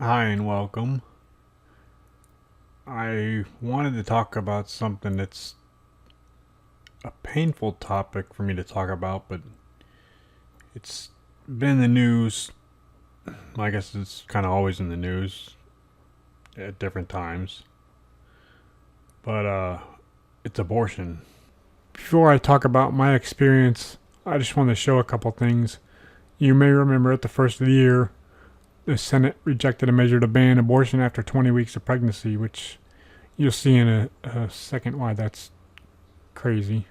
Hi and welcome. I wanted to talk about something that's a painful topic for me to talk about, but it's been in the news. I guess it's kind of always in the news at different times. But it's abortion. Before I talk about my experience, I just want to show a couple things. You may remember at the first of the year, the Senate rejected a measure to ban abortion after 20 weeks of pregnancy, which you'll see in a second why that's crazy.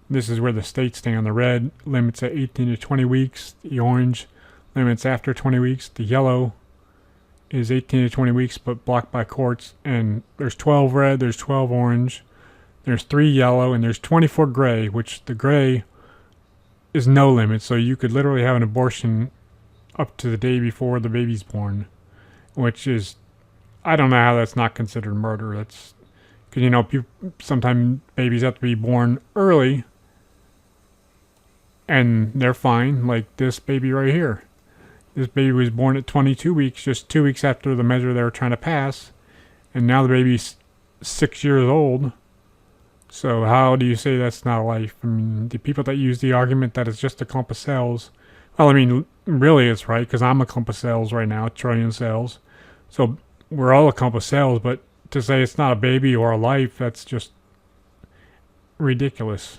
This is where the states stand. The red limits at 18 to 20 weeks. The orange limits after 20 weeks. The yellow is 18 to 20 weeks but blocked by courts. And there's 12 red, there's 12 orange, there's 3 yellow, and there's 24 gray, which the gray is no limit. So you could literally have an abortion up to the day before the baby's born, which is, I don't know how that's not considered murder. That's because, sometimes babies have to be born early and they're fine. Like this baby right here. This baby was born at 22 weeks, just 2 weeks after the measure they were trying to pass, and now the baby's 6 years old. So how do you say that's not a life? I mean, the people that use the argument that it's just a clump of cells, well, I mean, really it's right, because I'm a clump of cells right now, a trillion cells. So we're all a clump of cells, but to say it's not a baby or a life, that's just ridiculous.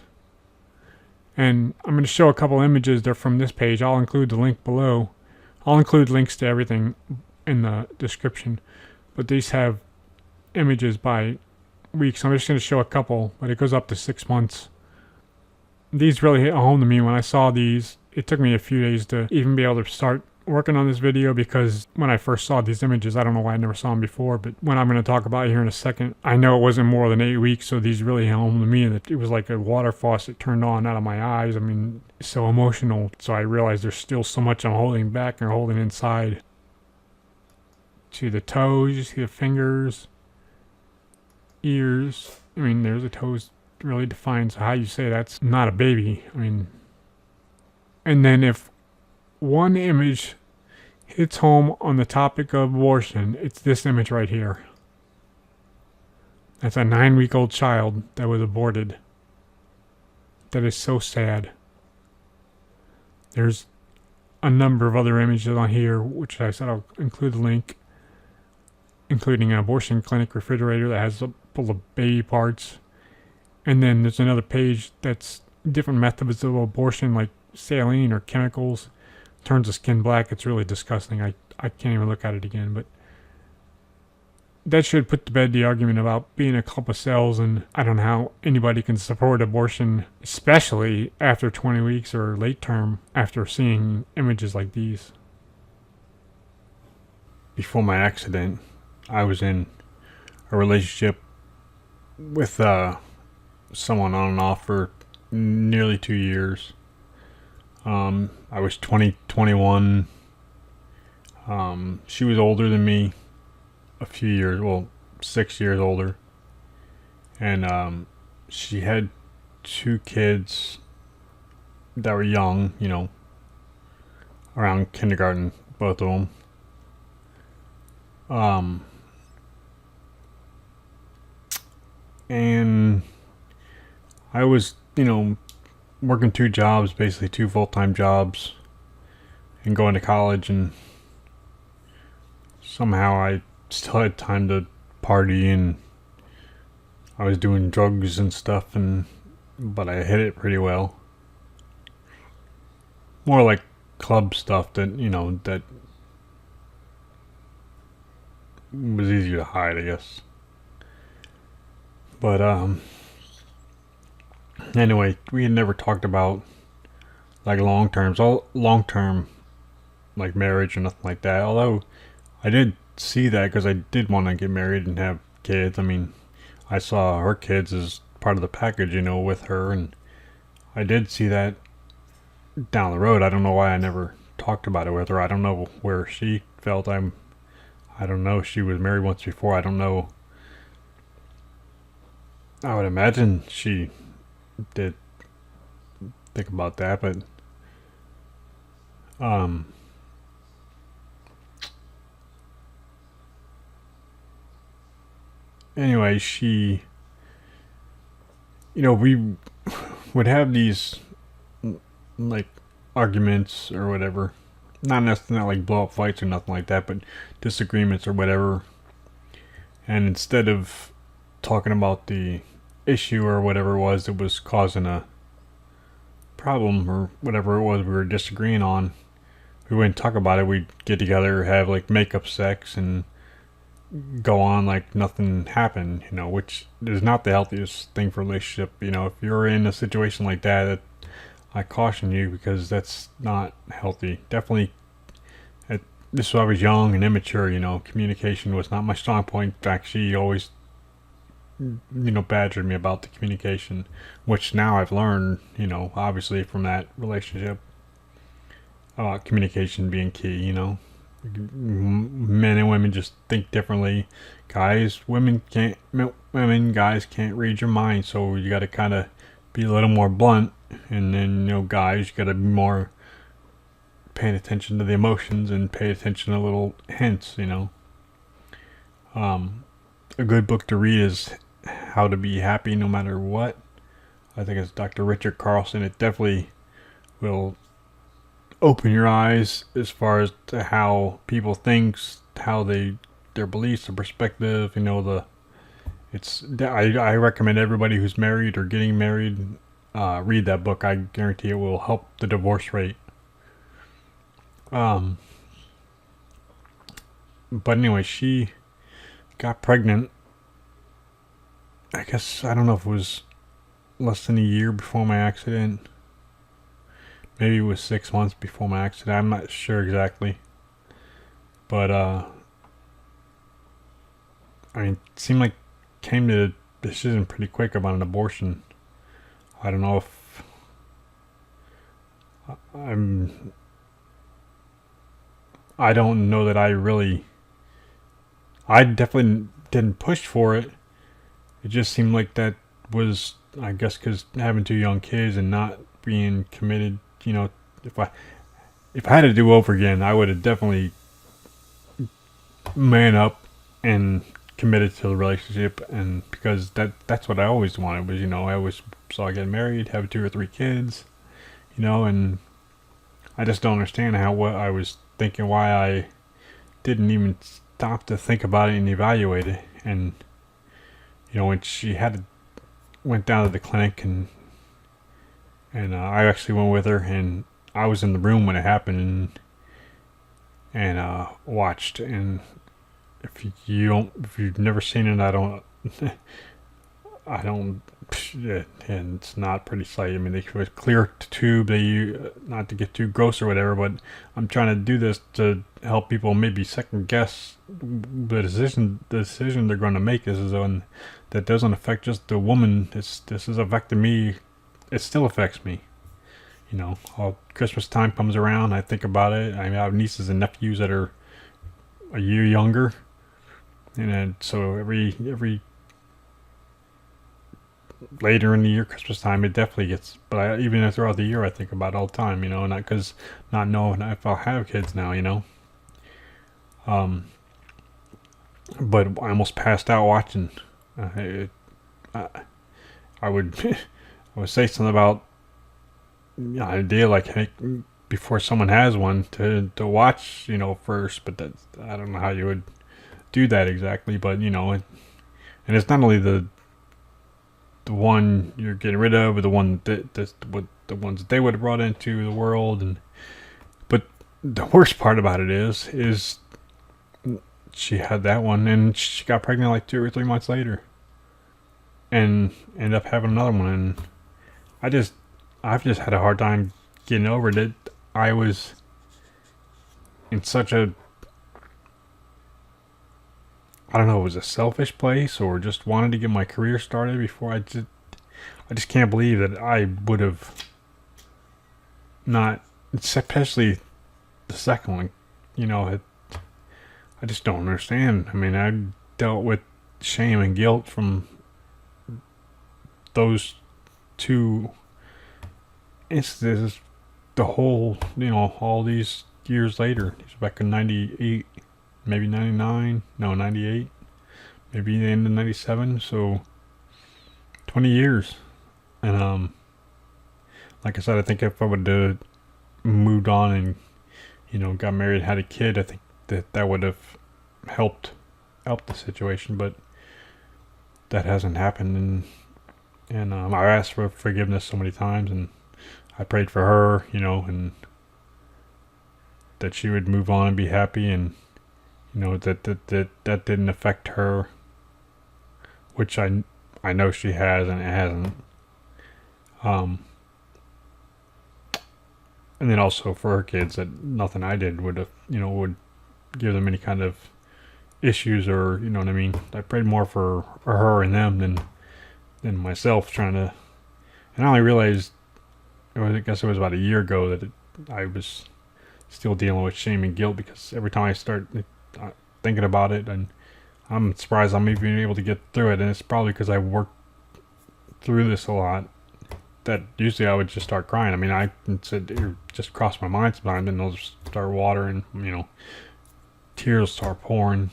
And I'm going to show a couple images. They're from this page. I'll include the link below. I'll include links to everything in the description. But these have images by weeks. I'm just going to show a couple, but it goes up to 6 months. These really hit home to me when I saw these. It took me a few days to even be able to start working on this video, because when I first saw these images, I don't know why I never saw them before, but when I'm going to talk about it here in a second, I know it wasn't more than 8 weeks, so these really hit home to me that it was like a water faucet turned on out of my eyes. I mean, it's so emotional. So I realized there's still so much I'm holding back and holding inside. To the toes, you see the fingers, ears. I mean, there's the toes, really defines how you say that's not a baby. I mean, and then if one image hits home on the topic of abortion, it's this image right here. That's a 9-week-old child that was aborted. That is so sad. There's a number of other images on here, which I said I'll include the link, including an abortion clinic refrigerator that has full of baby parts. And then there's another page that's different methods of abortion, like saline or chemicals. Turns the skin black. It's really disgusting. I can't even look at it again. But that should put to bed the argument about being a clump of cells, and I don't know how anybody can support abortion, especially after 20 weeks or late term, after seeing images like these. Before my accident, I was in a relationship with someone on and off for nearly 2 years. I was 20, 21. She was older than me, a few years, well, 6 years older. And she had 2 kids that were young, around kindergarten, both of them. And I was, working 2 jobs, basically 2 full-time jobs, and going to college, and somehow I still had time to party, and I was doing drugs and stuff, but I hit it pretty well. More like club stuff that that was easier to hide, I guess. But anyway, we had never talked about like long term like marriage or nothing like that. Although I did see that because I did want to get married and have kids. I mean, I saw her kids as part of the package, with her, and I did see that down the road. I don't know why I never talked about it with her. I don't know where she felt. I don't know. She was married once before. I don't know. I would imagine she did think about that, but anyway, we would have these like arguments or whatever. Not necessarily like blow up fights or nothing like that, but disagreements or whatever. And instead of talking about the issue or whatever it was that was causing a problem or whatever it was we were disagreeing on, we wouldn't talk about it. We'd get together, have like makeup sex, and go on like nothing happened, which is not the healthiest thing for a relationship. If you're in a situation like that, I caution you, because that's not healthy. Definitely, this was I was young and immature. Communication was not my strong point. In fact, she always, badgered me about the communication, which now I've learned, obviously from that relationship, communication being key. Men and women just think differently. Guys can't read your mind, so you got to kind of be a little more blunt. And then guys, you got to be more paying attention to the emotions and pay attention to little hints. A good book to read is How to Be Happy No Matter What. I think it's Dr. Richard Carlson. It definitely will open your eyes as far as to how people think, how their beliefs, their perspective. I recommend everybody who's married or getting married read that book. I guarantee it will help the divorce rate. But anyway, she got pregnant. I guess, I don't know if it was less than a year before my accident. Maybe it was 6 months before my accident. I'm not sure exactly. But, it seemed like came to a decision pretty quick about an abortion. I don't know if I don't know that I definitely didn't push for it. It just seemed like that was, I guess, because having 2 young kids and not being committed, if I had to do over again, I would have definitely man up and committed to the relationship. And because that's what I always wanted was, I always saw getting married, have 2 or 3 kids, and I just don't understand what I was thinking, why I didn't even stop to think about it and evaluate it. And when she went down to the clinic, and I actually went with her, and I was in the room when it happened, and watched. And if you've never seen it, I don't, and it's not pretty sight. They clear tube. They not to get too gross or whatever, but I'm trying to do this to help people maybe second guess the decision they're going to make. This is one that doesn't affect just the woman. This is affecting me. It still affects me. All Christmas time comes around, I think about it. I have nieces and nephews that are a year younger, and then so every later in the year, Christmas time, it definitely gets. But even throughout the year, I think about it all the time. Not knowing if I'll have kids now. But I almost passed out watching. I would I would say something about idea like, hey, before someone has one to watch first. But I don't know how you would do that exactly. But and it's not only the one you're getting rid of, or the one the ones that they would have brought into the world. But the worst part about it is she had that one, and she got pregnant like 2 or 3 months later, and ended up having another one. And I've just had a hard time getting over it. I was in such a, I don't know, it was a selfish place, or just wanted to get my career started before I just can't believe that I would have not, especially the second one, I just don't understand. I dealt with shame and guilt from those 2 instances the whole, all these years later. It was back in 98, maybe 99, no, 98, maybe the end of 97, so 20 years. And like I said, I think if I would have moved on and, got married, had a kid, I think that would have helped the situation, but that hasn't happened. And I asked for forgiveness so many times, and I prayed for her, and that she would move on and be happy, and that didn't affect her, which I know she has, and it hasn't. Um, and then also for her kids, that nothing I did would have, would give them any kind of issues, or you know what I mean. I prayed more for her and them than myself, trying to. And I only realized, I guess it was about a year ago, that I was still dealing with shame and guilt, because every time I start thinking about it, and I'm surprised I'm even able to get through it, and it's probably because I worked through this a lot. That usually I would just start crying. I mean, I said it just crossed my mind sometimes, and they'll just start watering, tears start pouring.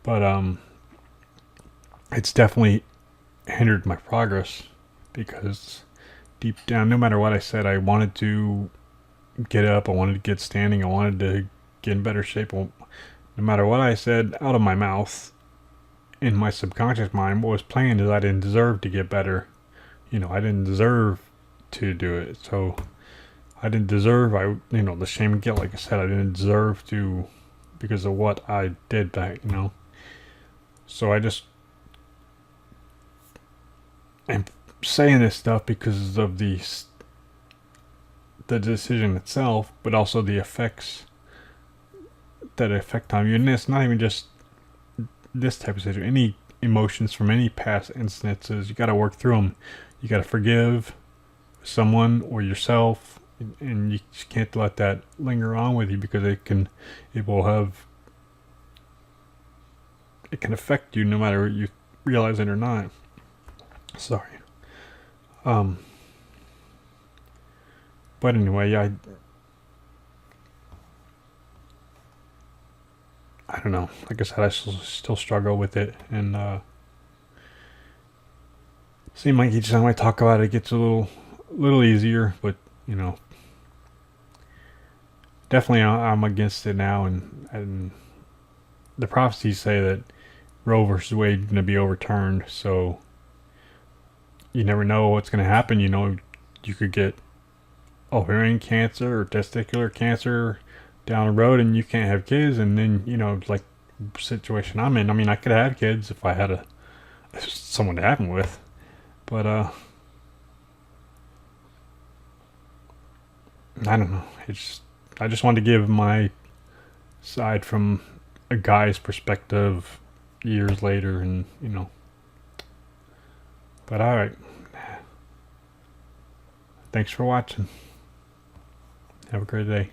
But it's definitely hindered my progress, because deep down, no matter what I said, I wanted to get up, I wanted to get standing, I wanted to get in better shape. Well, no matter what I said out of my mouth, in my subconscious mind, what was playing is I didn't deserve to get better. I didn't deserve to do it. So I didn't deserve, the shame and guilt, like I said, I didn't deserve to, because of what I did back, So I just am saying this stuff because of the decision itself, but also the effects that affect on you. And it's not even just this type of situation. Any emotions from any past instances, you got to work through them. You got to forgive someone or yourself, and you just can't let that linger on with you, because it can affect you no matter you realize it or not. Sorry. But anyway, yeah, I don't know. Like I said, I still struggle with it, and seems like each time I talk about it, it gets a little easier. But definitely I'm against it now, and the prophecies say that Roe versus Wade is going to be overturned. So you never know what's going to happen. You could get ovarian cancer or testicular cancer down the road, and you can't have kids. And then like situation I'm in. I mean, I could have kids if I had someone to have them with, but I don't know. I just wanted to give my side from a guy's perspective years later, and But all right. Thanks for watching. Have a great day.